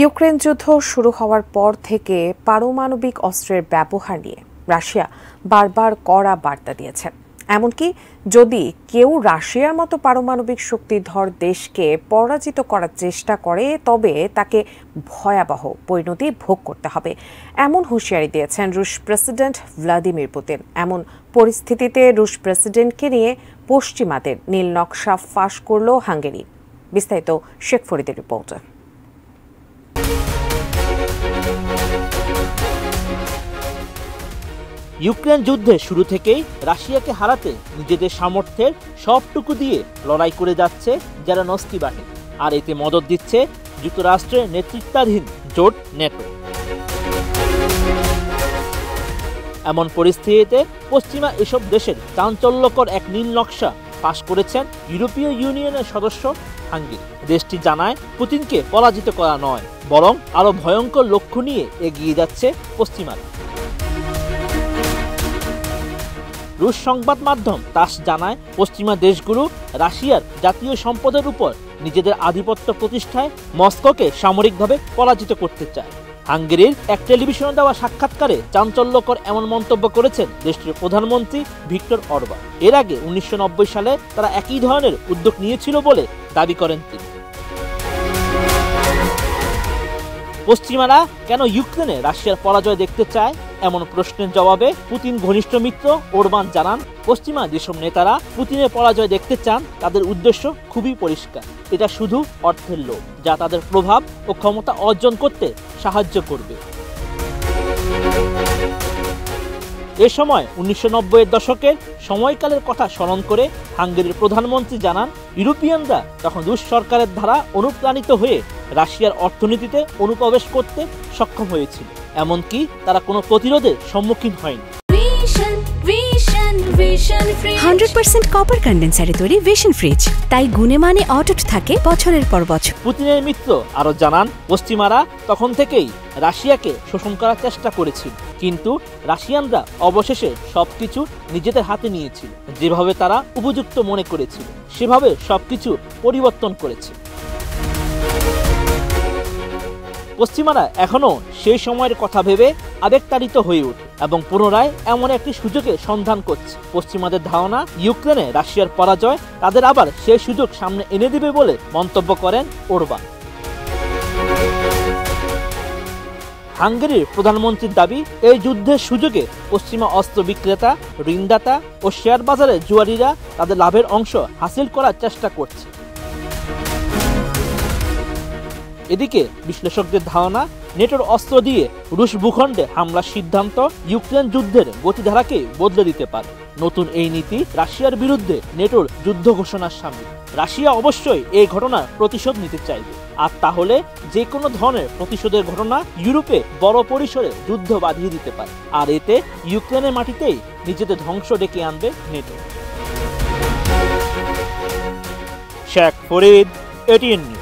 Ukraine যুদ্ধ শুরু হওয়ার পর থেকে পারমাণবিক অস্ত্রের ব্যবহার নিয়ে রাশিয়া বারবার কড়া বার্তা দিয়েছে। এমনকি যদি কেউ রাশিয়ার মতো পারমাণবিক শক্তিধর দেশকে পরাজিত করার চেষ্টা করে তবে তাকে ভয়াবহ পরিণতি ভোগ করতে হবে, এমন হুঁশিয়ারি দিয়েছেন রুশ প্রেসিডেন্ট ভ্লাদিমির পুতিন। এমন পরিস্থিতিতে রুশ প্রেসিডেন্টকে নিয়ে পশ্চিমাদের নীল নকশা ফাঁস করল হাঙ্গেরি। বিস্তারিত শেখ ফরিদের রিপোর্টে। ইউক্রেন যুদ্ধের শুরু থেকেই রাশিয়াকে হারাতে নিজেদের সামর্থ্যের সবটুকু দিয়ে লড়াই করে যাচ্ছে জেলেনস্কি বাহিনী, আর এতে মদদ দিচ্ছে যুক্তরাষ্ট্রের নেতৃত্বাধীন জোট নেটো। এমন পরিস্থিতিতে পশ্চিমা এসব দেশের চাঞ্চল্যকর এক নীল নকশা পাশ করেছেন ইউরোপীয় ইউনিয়নের সদস্য হাঙ্গেরি। দেশটি জানায় পুতিনকে পরাজিত করা নয়, বরং আরো ভয়ঙ্কর লক্ষ্য নিয়ে এগিয়ে যাচ্ছে পশ্চিমারা। রুশ সংবাদ মাধ্যম তাস জানায় পশ্চিমা দেশগুলো রাশিয়ার জাতীয় সম্পদের উপর নিজেদের আধিপত্য প্রতিষ্ঠায় মস্কোকে সামরিকভাবে পরাজিত করতে চায়। হাঙ্গেরির এক টেলিভিশনে দেওয়া সাক্ষাৎকারে চাঞ্চল্যকর এমন মন্তব্য করেছেন দেশটির প্রধানমন্ত্রী ভিক্টর অরবান। এর আগে 1990 সালে তারা একই ধরনের উদ্যোগ নিয়েছিল বলে দাবি করেন তিনি। পশ্চিমারা কেন ইউক্রেনে রাশিয়ার পরাজয় দেখতে চায় এমন প্রশ্নের জবাবে পুতিন ঘনিষ্ঠ মিত্র ওরবান জানান, পশ্চিমা যেসব নেতারা পুতিনের পরাজয় দেখতে চান তাদের উদ্দেশ্য খুবই পরিষ্কার। এটা শুধু অর্থের লোভ, যা তাদের প্রভাব ও ক্ষমতা অর্জন করতে সাহায্য করবে। এ সময় 1990-এর দশকের সময়কালের কথা স্মরণ করে হাঙ্গেরির প্রধানমন্ত্রী জানান, ইউরোপিয়ানরা তখন রুশ সরকারের দ্বারা অনুপ্রাণিত হয়ে রাশিয়ার অর্থনীতিতে অনুপ্রবেশ করতে সক্ষম হয়েছিল, এমনকি তারা কোনো প্রতিরোধের সম্মুখীন হয়নি। 100% কপার কন্ডেন্সারে তৈরি ভিশন ফ্রিজ, তাই গুণে মানে অটুট থাকে বছরের পর বছর। পুতিনের মিত্র আরো জানান, পশ্চিমারা তখন থেকেই রাশিয়াকে শোষণ করার চেষ্টা করেছিল, কিন্তু রাশিয়ানরা অবশেষে সবকিছু নিজেদের হাতে নিয়েছিল। যেভাবে তারা উপযুক্ত মনে করেছিল সেভাবে সবকিছু পরিবর্তন করেছে। পশ্চিমারা এখনো সেই সময়ের কথা ভেবে আবেগতাড়িত হয়ে ওঠে এবং পুনরায় এমন একটি সুযোগের সন্ধান করছে। পশ্চিমাদের ধারণা, ইউক্রেনে রাশিয়ার পরাজয় তাদের আবার সেই সুযোগ সামনে এনে দেবে বলে মন্তব্য করেন ওরবান। হাঙ্গেরির প্রধানমন্ত্রীর দাবি, এই যুদ্ধের সুযোগে পশ্চিমা অস্ত্র বিক্রেতা, ঋণদাতা ও শেয়ার বাজারের জুয়ারিরা তাদের লাভের অংশ হাসিল করার চেষ্টা করছে। এদিকে বিশ্লেষকদের ধারণা, নেটোর অস্ত্র দিয়ে রুশ ভূখণ্ডে হামলার সিদ্ধান্ত ইউক্রেন যুদ্ধের গতিধারাকে বদলে দিতে পারে। নতুন এই নীতি রাশিয়ার বিরুদ্ধে নেটোর যুদ্ধ ঘোষণার সামিল। রাশিয়া অবশ্যই এই ঘটনার প্রতিশোধ নিতে চাইবে, আর তাহলে যে কোনো ধরনের প্রতিশোধের ঘটনা ইউরোপে বড় পরিসরে যুদ্ধ বাঁধিয়ে দিতে পারে, আর এতে ইউক্রেনের মাটিতেই নিজেদের ধ্বংস ডেকে আনবে NATO. Sheikh Farid, ATN news.